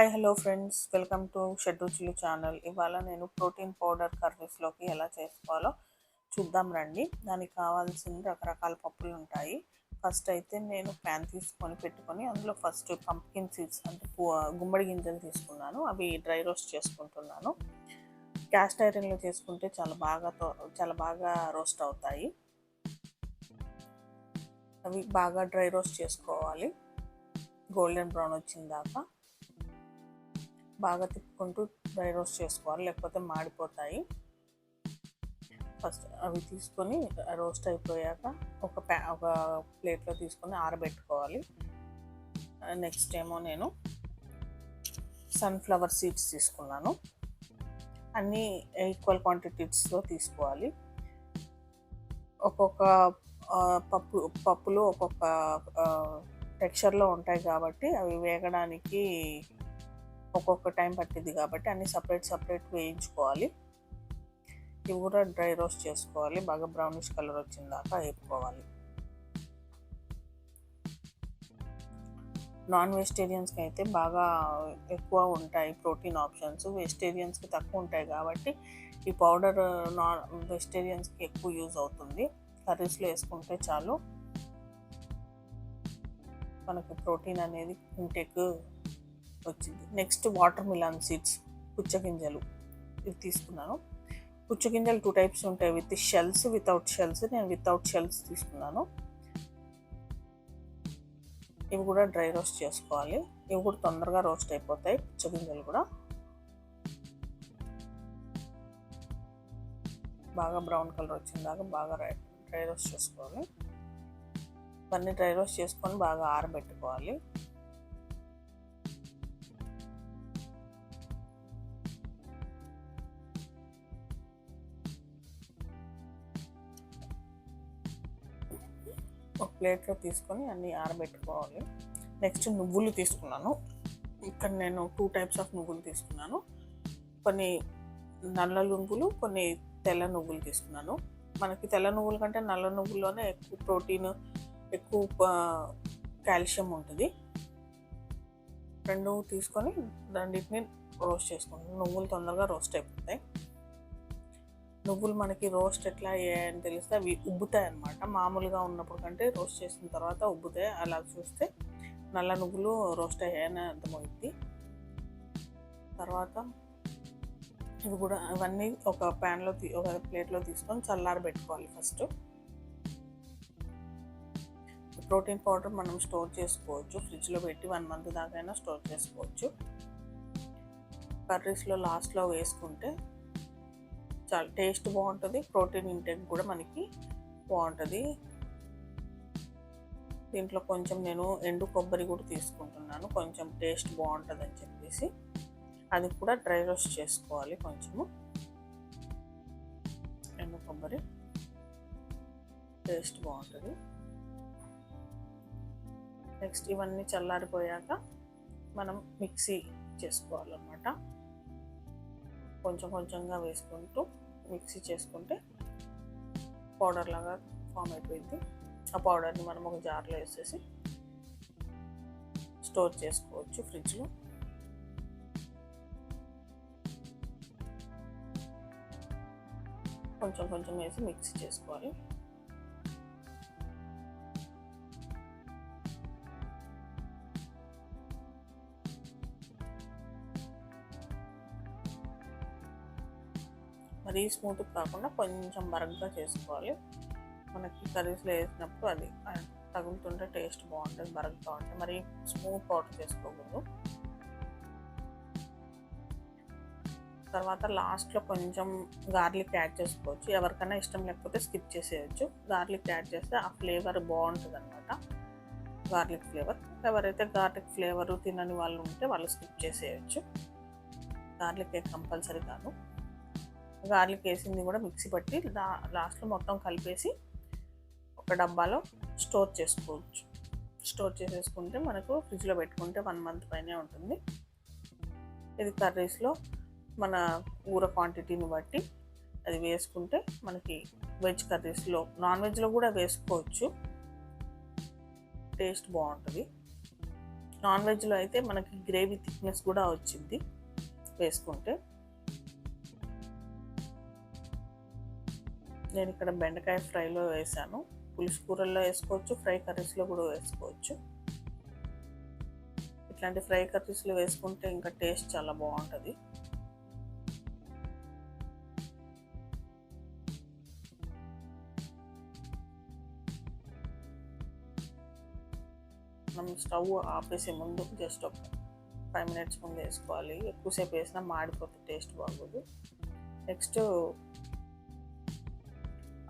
Hi hello friends, welcome to Shadruchulu channel. ఇవాళ నేను protein powder కర్రీస్లోకి ఎలా చేసుకోవాలో చూద్దాం రండి. దానికి కావాల్సిన రకరకాల పప్పులు ఉంటాయి. ఫస్ట్ అయితే నేను ప్యాన్ తీసుకొని పెట్టుకొని అందులో ఫస్ట్ పంప్కిన్ సీడ్స్ అంటే గుమ్మడి గింజలు తీసుకున్నాను. అవి డ్రై రోస్ట్ చేసుకుంటున్నాను. క్యాస్ట్ ఐరన్లో చేసుకుంటే చాలా బాగా రోస్ట్ అవుతాయి. అవి బాగా డ్రై రోస్ట్ చేసుకోవాలి, గోల్డెన్ బ్రౌన్ వచ్చిన దాకా బాగా తిప్పుకుంటూ డ్రై రోస్ట్ చేసుకోవాలి, లేకపోతే మాడిపోతాయి. ఫస్ట్ అవి తీసుకొని రోస్ట్ అయిపోయాక ఒక ప్లేట్లో తీసుకొని ఆరబెట్టుకోవాలి. నెక్స్ట్ ఏమో నేను సన్ఫ్లవర్ సీడ్స్ తీసుకున్నాను. అన్నీ ఈక్వల్ క్వాంటిటీస్లో తీసుకోవాలి. ఒక్కొక్క పప్పులు ఒక్కొక్క టెక్స్చర్లో ఉంటాయి కాబట్టి అవి వేగడానికి ఒక్కొక్క టైం పట్టింది కాబట్టి అన్నీ సపరేట్ వేయించుకోవాలి. ఇవి కూడా డ్రై రోస్ట్ చేసుకోవాలి, బాగా బ్రౌనిష్ కలర్ వచ్చిన దాకా వేపుకోవాలి. నాన్ వెజిటేరియన్స్కి అయితే బాగా ఎక్కువ ఉంటాయి ప్రోటీన్ ఆప్షన్స్, వెజిటేరియన్స్కి తక్కువ ఉంటాయి కాబట్టి ఈ పౌడర్ నాన్ వెజిటేరియన్స్కి ఎక్కువ యూజ్ అవుతుంది. కర్రీస్లో వేసుకుంటే చాలు, మనకి ప్రోటీన్ అనేది ఇంటేక్ వచ్చింది. నెక్స్ట్ వాటర్ మిలన్ సీడ్స్, పుచ్చగింజలు ఇవి తీసుకున్నాను. పుచ్చగింజలు 2 టైప్స్ ఉంటాయి, విత్ షెల్స్, వితౌట్ షెల్స్. నేను వితౌట్ షెల్స్ తీసుకున్నాను. ఇవి కూడా డ్రై రోస్ట్ చేసుకోవాలి. ఇవి కూడా తొందరగా రోస్ట్ అయిపోతాయి. పుచ్చగింజలు కూడా బాగా బ్రౌన్ కలర్ వచ్చిన దాకా బాగా డ్రై రోస్ట్ చేసుకోవాలి. ఇవన్నీ డ్రై రోస్ట్ చేసుకొని బాగా ఆరబెట్టుకోవాలి. ఒక ప్లేట్లో తీసుకొని అన్నీ ఆరబెట్టుకోవాలి. నెక్స్ట్ నువ్వులు తీసుకున్నాను. ఇక్కడ నేను 2 టైప్స్ ఆఫ్ నువ్వులు తీసుకున్నాను. కొన్ని నల్ల నువ్వులు, కొన్ని తెల్ల నువ్వులు తీసుకున్నాను. మనకి తెల్ల నువ్వుల కంటే నల్ల నువ్వుల్లోనే ఎక్కువ ప్రోటీన్, ఎక్కువ కాల్షియం ఉంటుంది. రెండు తీసుకొని రెండింటిని రోస్ట్ చేసుకుంటాను. నువ్వులు తొందరగా రోస్ట్ అయిపోతాయి. నువ్వులు మనకి రోస్ట్ ఎట్లా అని తెలిస్తే అవి ఉబ్బుతాయి అన్నమాట. మామూలుగా ఉన్నప్పుడు కంటే రోస్ట్ చేసిన తర్వాత ఉబ్బుతాయి. అలా చూస్తే నల్ల నువ్వులు రోస్ట్ అయ్యాయని అర్థమవుతుంది. తర్వాత ఇవన్నీ ఒక ప్లేట్లో తీసుకొని చల్లారబెట్టుకోవాలి. ఫస్ట్ ప్రోటీన్ పౌడర్ మనం స్టోర్ చేసుకోవచ్చు, ఫ్రిడ్జ్లో పెట్టి 1 మంత్ దాకైనా స్టోర్ చేసుకోవచ్చు. కర్రీస్లో లాస్ట్లో వేసుకుంటే చాలా టేస్ట్ బాగుంటుంది, ప్రోటీన్ ఇంటేక్ కూడా మనకి బాగుంటుంది. దీంట్లో కొంచెం నేను ఎండు కొబ్బరి కూడా తీసుకుంటున్నాను, కొంచెం టేస్ట్ బాగుంటుంది అని చెప్పేసి. అది కూడా డ్రై రోస్ట్ చేసుకోవాలి. కొంచెము ఎండు కొబ్బరి టేస్ట్ బాగుంటుంది. నెక్స్ట్ ఇవన్నీ చల్లారిపోయాక మనం మిక్సీ చేసుకోవాలన్నమాట. కొంచెంగా వేసుకుంటూ మిక్సీ చేసుకుంటే పౌడర్ లాగా ఫామ్ అయిపోయింది. ఆ పౌడర్ని మనం ఒక జార్లో వేసేసి స్టోర్ చేసుకోవచ్చు ఫ్రిడ్జ్లో. కొంచెం వేసి మిక్సీ చేసుకోవాలి. మరీ స్మూత్ కాకుండా కొంచెం బరగ్గా చేసుకోవాలి. మనకి కర్రీస్లో వేసినప్పుడు అది తగులుతుంటే టేస్ట్ బాగుంటుంది, బరగ్గా ఉంటుంది. మరి స్మూత్ పౌడర్ చేసుకోకూడదు. తర్వాత లాస్ట్లో కొంచెం గార్లిక్ యాడ్ చేసుకోవచ్చు. ఎవరికైనా ఇష్టం లేకపోతే స్కిప్ చేసేయచ్చు. గార్లిక్ యాడ్ చేస్తే ఆ ఫ్లేవర్ బాగుంటుంది అన్నమాట, గార్లిక్ ఫ్లేవర్. ఎవరైతే గార్లిక్ ఫ్లేవర్ తినని వాళ్ళు ఉంటే వాళ్ళు స్కిప్ చేసేయచ్చు. గార్లిక్ కంపల్సరీ కాదు. గార్లిక్ వేసింది కూడా మిక్సీ పట్టి లాస్ట్లో మొత్తం కలిపేసి ఒక డబ్బాలో స్టోర్ చేసుకోవచ్చు. స్టోర్ చేసేసుకుంటే మనకు ఫ్రిడ్జ్లో పెట్టుకుంటే 1 మంత్ పైనే ఉంటుంది. ఇది కర్రీస్లో మన ఊర క్వాంటిటీని బట్టి అది వేసుకుంటే మనకి వెజ్ కర్రీస్లో, నాన్ వెజ్లో కూడా వేసుకోవచ్చు, టేస్ట్ బాగుంటుంది. నాన్ వెజ్లో అయితే మనకి గ్రేవీ థిక్నెస్ కూడా వచ్చింది వేసుకుంటే. నేను ఇక్కడ బెండకాయ ఫ్రైలో వేసాను. పులుసు కూరల్లో వేసుకోవచ్చు, ఫ్రై కర్రీస్లో కూడా వేసుకోవచ్చు. ఇట్లాంటి ఫ్రై కర్రీస్లో వేసుకుంటే ఇంకా టేస్ట్ చాలా బాగుంటుంది. మనం స్టవ్ ఆపేసే ముందు జస్ట్ ఒక 5 మినిట్స్ ముందు వేసుకోవాలి. ఎక్కువసేపు వేసినా మాడిపోతే టేస్ట్ బాగోదు. నెక్స్ట్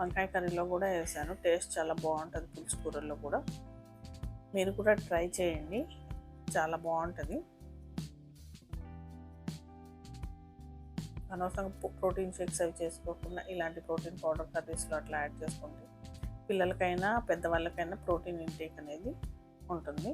వంకాయ కర్రీలో కూడా వేసాను. టేస్ట్ చాలా బాగుంటుంది పులుసు కూరల్లో కూడా. మీరు కూడా ట్రై చేయండి, చాలా బాగుంటుంది. అనవసరంగా ప్రోటీన్ షేక్స్ అవి చేసుకోకుండా ఇలాంటి ప్రోటీన్ పౌడర్ కర్రీస్లో అట్లా యాడ్ చేసుకుంటే పిల్లలకైనా పెద్దవాళ్ళకైనా ప్రోటీన్ ఇంటేక్ అనేది ఉంటుంది.